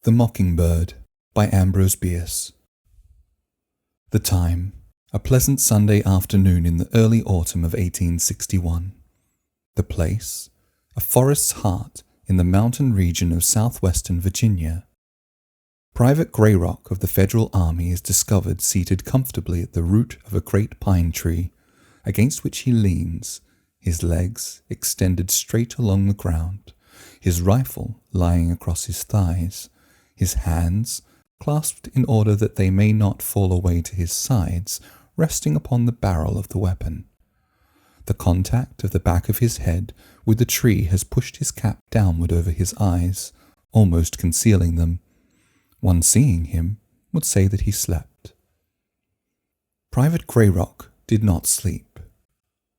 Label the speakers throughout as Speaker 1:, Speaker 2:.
Speaker 1: The Mockingbird by Ambrose Bierce. The time, a pleasant Sunday afternoon in the early autumn of 1861. The place, a forest's heart in the mountain region of southwestern Virginia. Private Grayrock of the Federal Army is discovered seated comfortably at the root of a great pine tree, against which he leans, his legs extended straight along the ground, his rifle lying across his thighs, his hands, clasped in order that they may not fall away to his sides, resting upon the barrel of the weapon. The contact of the back of his head with the tree has pushed his cap downward over his eyes, almost concealing them. One seeing him would say that he slept. Private Grayrock did not sleep.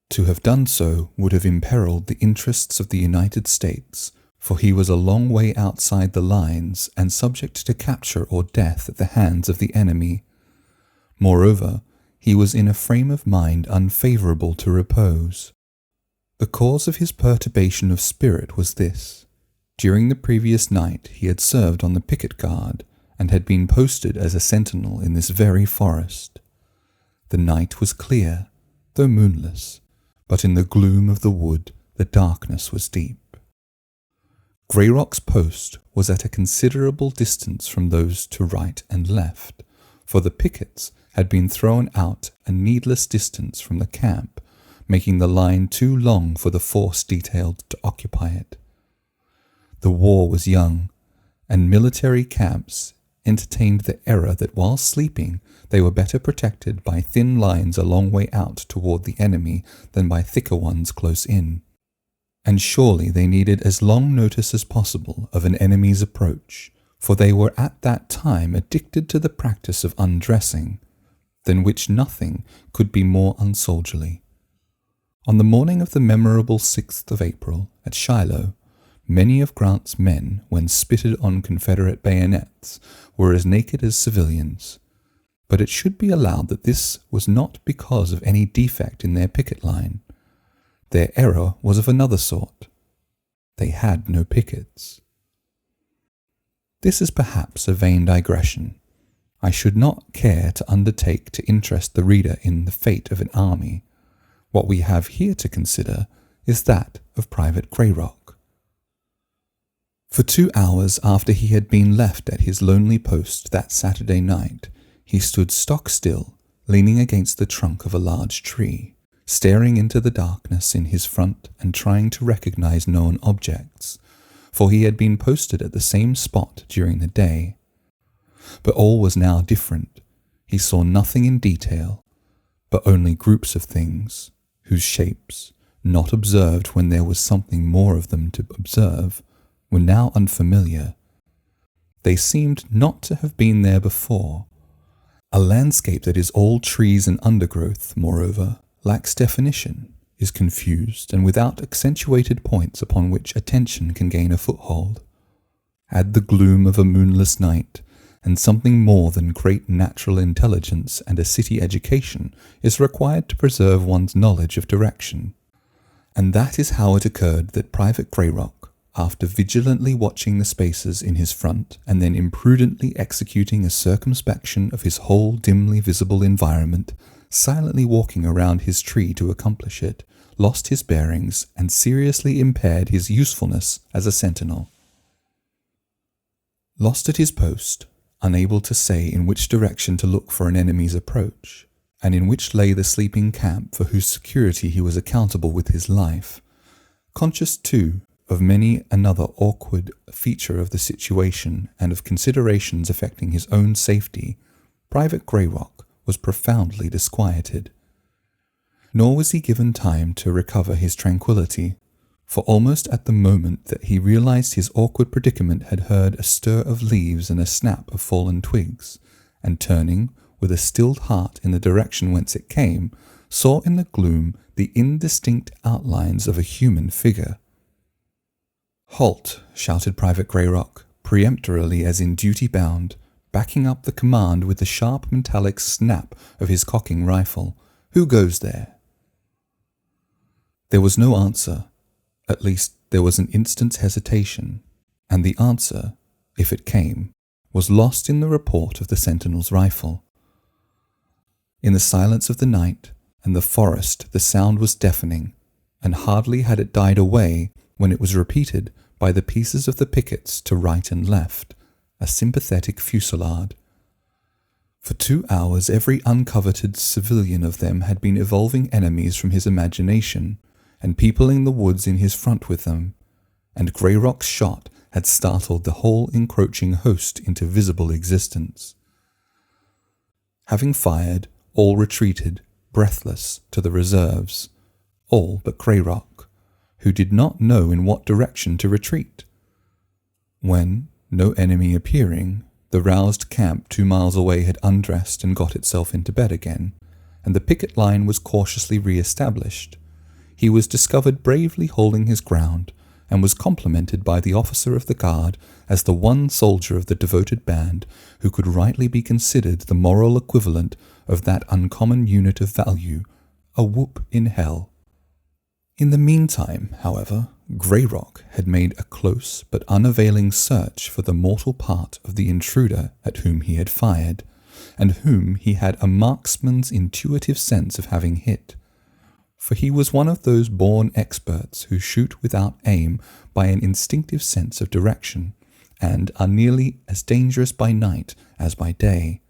Speaker 1: To have done so would have imperiled the interests of the United States, for he was a long way outside the lines and subject to capture or death at the hands of the enemy. Moreover, he was in a frame of mind unfavourable to repose. The cause of his perturbation of spirit was this. During the previous night he had served on the picket guard, and had been posted as a sentinel in this very forest. The night was clear, though moonless, but in the gloom of the wood the darkness was deep. Grayrock's post was at a considerable distance from those to right and left, for the pickets had been thrown out a needless distance from the camp, making the line too long for the force detailed to occupy it. The war was young, and military camps entertained the error that while sleeping they were better protected by thin lines a long way out toward the enemy than by thicker ones close in. And surely they needed as long notice as possible of an enemy's approach, for they were at that time addicted to the practice of undressing, than which nothing could be more unsoldierly. On the morning of the memorable 6th of April, at Shiloh, many of Grant's men, when spitted on Confederate bayonets, were as naked as civilians. But it should be allowed that this was not because of any defect in their picket line. Their error was of another sort. They had no pickets. This is perhaps a vain digression. I should not care to undertake to interest the reader in the fate of an army. What we have here to consider is that of Private Grayrock. For 2 hours after he had been left at his lonely post that Saturday night, he stood stock still, leaning against the trunk of a large tree, staring into the darkness in his front and trying to recognize known objects, for he had been posted at the same spot during the day. But all was now different. He saw nothing in detail, but only groups of things, whose shapes, not observed when there was something more of them to observe, were now unfamiliar. They seemed not to have been there before. A landscape that is all trees and undergrowth, moreover, lacks definition, is confused, and without accentuated points upon which attention can gain a foothold. Add the gloom of a moonless night, and something more than great natural intelligence and a city education is required to preserve one's knowledge of direction. And that is how it occurred that Private Grayrock, after vigilantly watching the spaces in his front and then imprudently executing a circumspection of his whole dimly visible environment, silently walking around his tree to accomplish it, lost his bearings and seriously impaired his usefulness as a sentinel. Lost at his post, unable to say in which direction to look for an enemy's approach, and in which lay the sleeping camp for whose security he was accountable with his life, conscious, too, of many another awkward feature of the situation and of considerations affecting his own safety, Private Grayrock was profoundly disquieted. Nor was he given time to recover his tranquillity, for almost at the moment that he realized his awkward predicament had heard a stir of leaves and a snap of fallen twigs, and turning, with a stilled heart in the direction whence it came, saw in the gloom the indistinct outlines of a human figure. "Halt!" shouted Private Grayrock, peremptorily as in duty bound, backing up the command with the sharp metallic snap of his cocking rifle. "Who goes there?" There was no answer. At least there was an instant's hesitation, and the answer, if it came, was lost in the report of the sentinel's rifle. In the silence of the night and the forest the sound was deafening, and hardly had it died away when it was repeated by the pieces of the pickets to right and left, a sympathetic fusillade. For 2 hours every uncoveted civilian of them had been evolving enemies from his imagination and peopling the woods in his front with them, and Greyrock's shot had startled the whole encroaching host into visible existence. Having fired, all retreated, breathless, to the reserves, all but Greyrock, who did not know in what direction to retreat. When, no enemy appearing, the roused camp 2 miles away had undressed and got itself into bed again, and the picket line was cautiously re-established, he was discovered bravely holding his ground, and was complimented by the officer of the guard as the one soldier of the devoted band who could rightly be considered the moral equivalent of that uncommon unit of value, a whoop in hell. In the meantime, however, Greyrock had made a close but unavailing search for the mortal part of the intruder at whom he had fired, and whom he had a marksman's intuitive sense of having hit. For he was one of those born experts who shoot without aim by an instinctive sense of direction, and are nearly as dangerous by night as by day.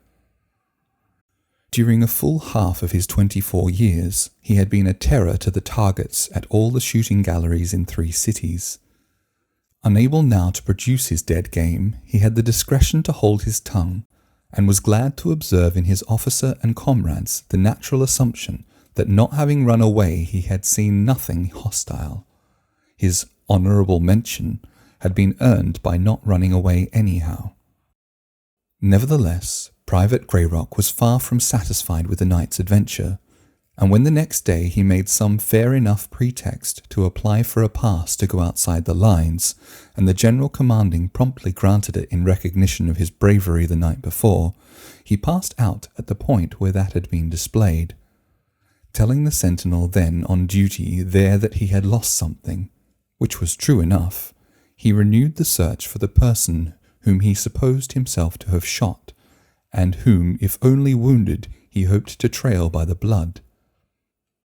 Speaker 1: During a full half of his 24 years, he had been a terror to the targets at all the shooting galleries in 3 cities. Unable now to produce his dead game, he had the discretion to hold his tongue, and was glad to observe in his officer and comrades the natural assumption that not having run away he had seen nothing hostile. His honourable mention had been earned by not running away anyhow. Nevertheless, Private Greyrock was far from satisfied with the night's adventure, and when the next day he made some fair enough pretext to apply for a pass to go outside the lines, and the general commanding promptly granted it in recognition of his bravery the night before, he passed out at the point where that had been displayed, telling the sentinel then on duty there that he had lost something, which was true enough. He renewed the search for the person whom he supposed himself to have shot, and whom, if only wounded, he hoped to trail by the blood.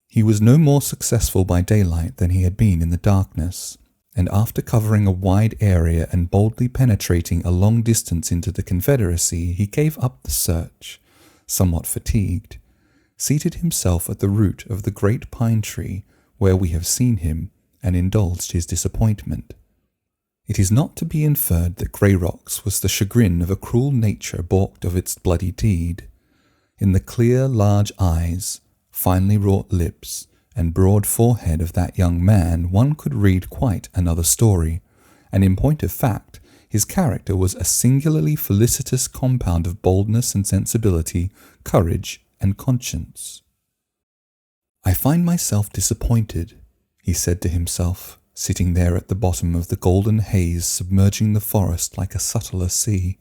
Speaker 1: He was no more successful by daylight than he had been in the darkness, and after covering a wide area and boldly penetrating a long distance into the Confederacy, he gave up the search, somewhat fatigued, seated himself at the root of the great pine tree where we have seen him, and indulged his disappointment. It is not to be inferred that Greyrock's was the chagrin of a cruel nature balked of its bloody deed. In the clear, large eyes, finely wrought lips, and broad forehead of that young man one could read quite another story, and in point of fact, his character was a singularly felicitous compound of boldness and sensibility, courage and conscience. "I find myself disappointed," he said to himself, sitting there at the bottom of the golden haze submerging the forest like a subtler sea,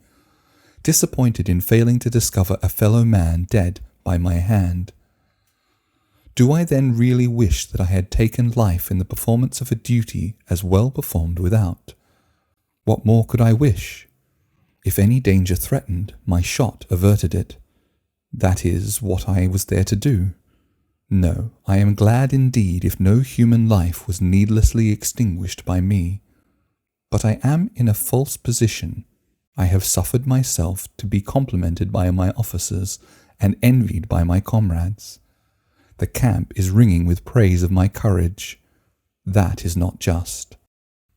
Speaker 1: disappointed in failing to discover a fellow man dead by my hand. Do I then really wish that I had taken life in the performance of a duty as well performed without? What more could I wish? If any danger threatened, my shot averted it. That is what I was there to do. No, I am glad indeed if no human life was needlessly extinguished by me. But I am in a false position. I have suffered myself to be complimented by my officers and envied by my comrades. The camp is ringing with praise of my courage. That is not just.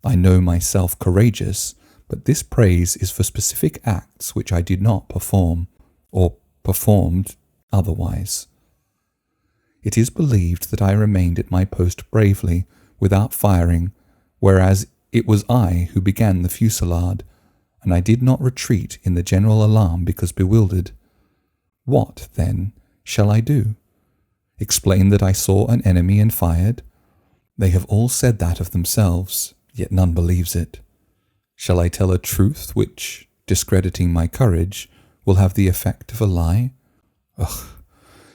Speaker 1: I know myself courageous, but this praise is for specific acts which I did not perform, or performed otherwise. It is believed that I remained at my post bravely, without firing, whereas it was I who began the fusillade, and I did not retreat in the general alarm because bewildered. What, then, shall I do? Explain that I saw an enemy and fired? They have all said that of themselves, yet none believes it. Shall I tell a truth which, discrediting my courage, will have the effect of a lie? Ugh!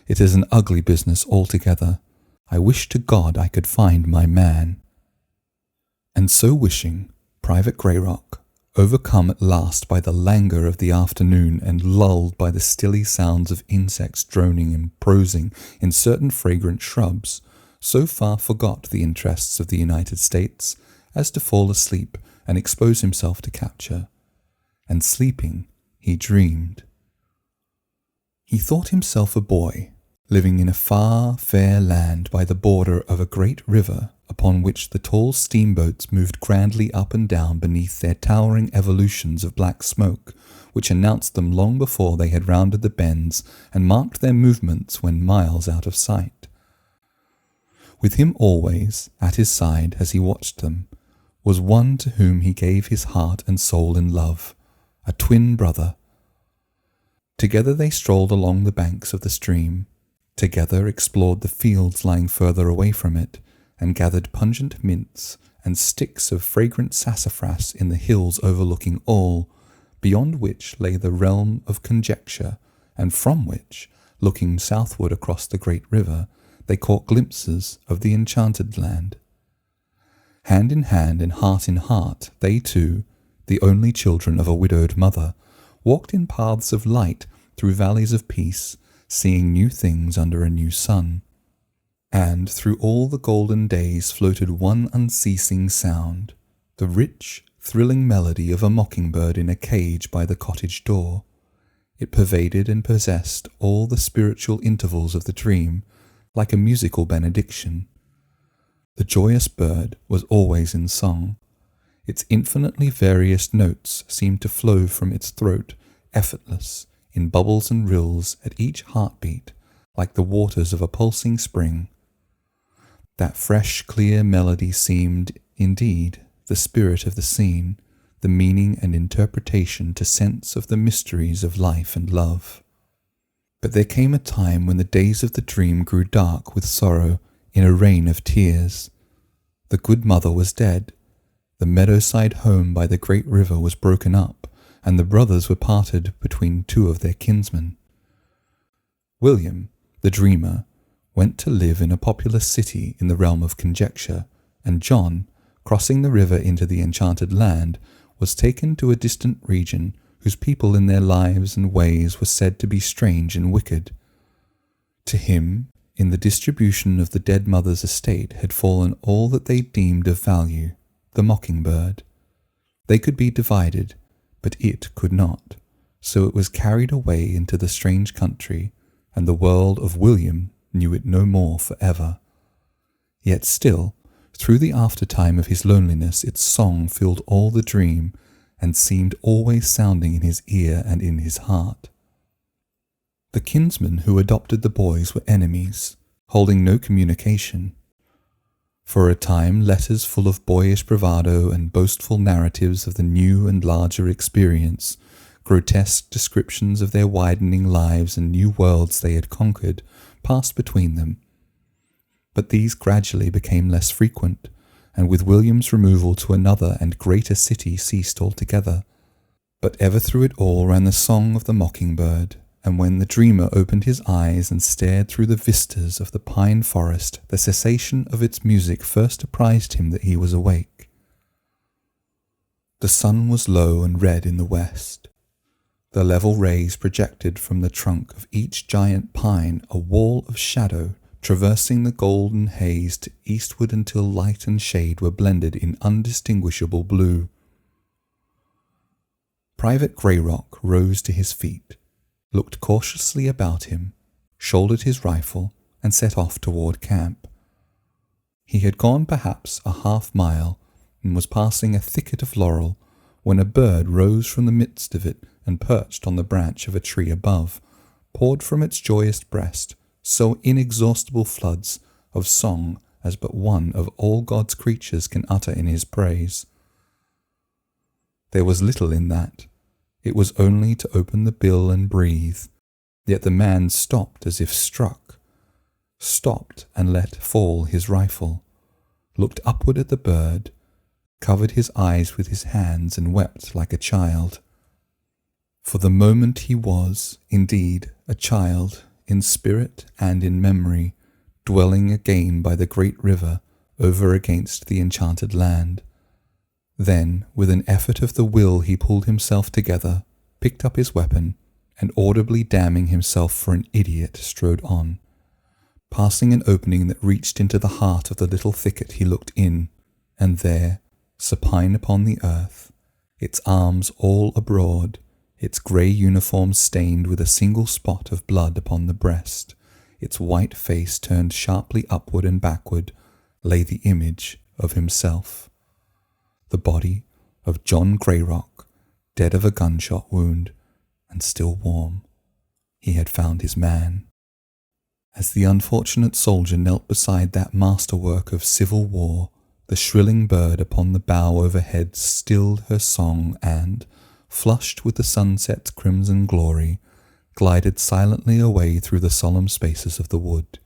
Speaker 1: It is an ugly business altogether. I wish to God I could find my man. And so wishing, Private Greyrock, Overcome at last by the languor of the afternoon and lulled by the stilly sounds of insects droning and prosing in certain fragrant shrubs, so far forgot the interests of the United States as to fall asleep and expose himself to capture. And sleeping, he dreamed. He thought himself a boy, living in a far, fair land by the border of a great river upon which the tall steamboats moved grandly up and down beneath their towering evolutions of black smoke, which announced them long before they had rounded the bends and marked their movements when miles out of sight. With him always, at his side as he watched them, was one to whom he gave his heart and soul in love, a twin brother. Together they strolled along the banks of the stream, together explored the fields lying further away from it, and gathered pungent mints and sticks of fragrant sassafras in the hills overlooking all, beyond which lay the realm of conjecture, and from which, looking southward across the great river, they caught glimpses of the enchanted land. Hand in hand and heart in heart, they two, the only children of a widowed mother, walked in paths of light through valleys of peace, seeing new things under a new sun. And through all the golden days floated one unceasing sound, the rich, thrilling melody of a mockingbird in a cage by the cottage door. It pervaded and possessed all the spiritual intervals of the dream, like a musical benediction. The joyous bird was always in song. Its infinitely various notes seemed to flow from its throat, effortless, in bubbles and rills at each heartbeat, like the waters of a pulsing spring. That fresh, clear melody seemed, indeed, the spirit of the scene, the meaning and interpretation to sense of the mysteries of life and love. But there came a time when the days of the dream grew dark with sorrow in a rain of tears. The good mother was dead. The meadowside home by the great river was broken up, and the brothers were parted between two of their kinsmen. William, the dreamer, went to live in a populous city in the realm of conjecture, and John, crossing the river into the enchanted land, was taken to a distant region whose people in their lives and ways were said to be strange and wicked. To him, in the distribution of the dead mother's estate had fallen all that they deemed of value, the mockingbird. They could be divided, but it could not, so it was carried away into the strange country, and the world of William knew it no more for ever. Yet still, through the aftertime of his loneliness, its song filled all the dream, and seemed always sounding in his ear and in his heart. The kinsmen who adopted the boys were enemies, holding no communication. For a time, letters full of boyish bravado and boastful narratives of the new and larger experience, grotesque descriptions of their widening lives and new worlds they had conquered, passed between them. But these gradually became less frequent, and with William's removal to another and greater city ceased altogether. But ever through it all ran the song of the mockingbird, and when the dreamer opened his eyes and stared through the vistas of the pine forest, the cessation of its music first apprised him that he was awake. The sun was low and red in the west. The level rays projected from the trunk of each giant pine a wall of shadow, traversing the golden haze to eastward until light and shade were blended in undistinguishable blue. Private Greyrock rose to his feet, looked cautiously about him, shouldered his rifle, and set off toward camp. He had gone perhaps a half-mile, and was passing a thicket of laurel, when a bird rose from the midst of it and perched on the branch of a tree above, poured from its joyous breast so inexhaustible floods of song as but one of all God's creatures can utter in his praise. There was little in that. It was only to open the bill and breathe. Yet the man stopped as if struck, stopped and let fall his rifle, looked upward at the bird, covered his eyes with his hands and wept like a child. For the moment he was, indeed, a child, in spirit and in memory, dwelling again by the great river over against the enchanted land. Then, with an effort of the will, he pulled himself together, picked up his weapon, and audibly damning himself for an idiot, strode on. Passing an opening that reached into the heart of the little thicket, he looked in, and there, supine upon the earth, its arms all abroad, its grey uniform stained with a single spot of blood upon the breast, its white face turned sharply upward and backward, lay the image of himself. The body of John Greyrock, dead of a gunshot wound, and still warm. He had found his man. As the unfortunate soldier knelt beside that masterwork of civil war, the shrilling bird upon the bough overhead stilled her song and, flushed with the sunset's crimson glory, glided silently away through the solemn spaces of the wood.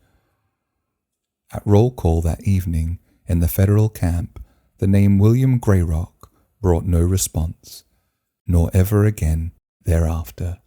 Speaker 1: At roll call that evening, in the Federal camp, the name William Greyrock brought no response, nor ever again thereafter.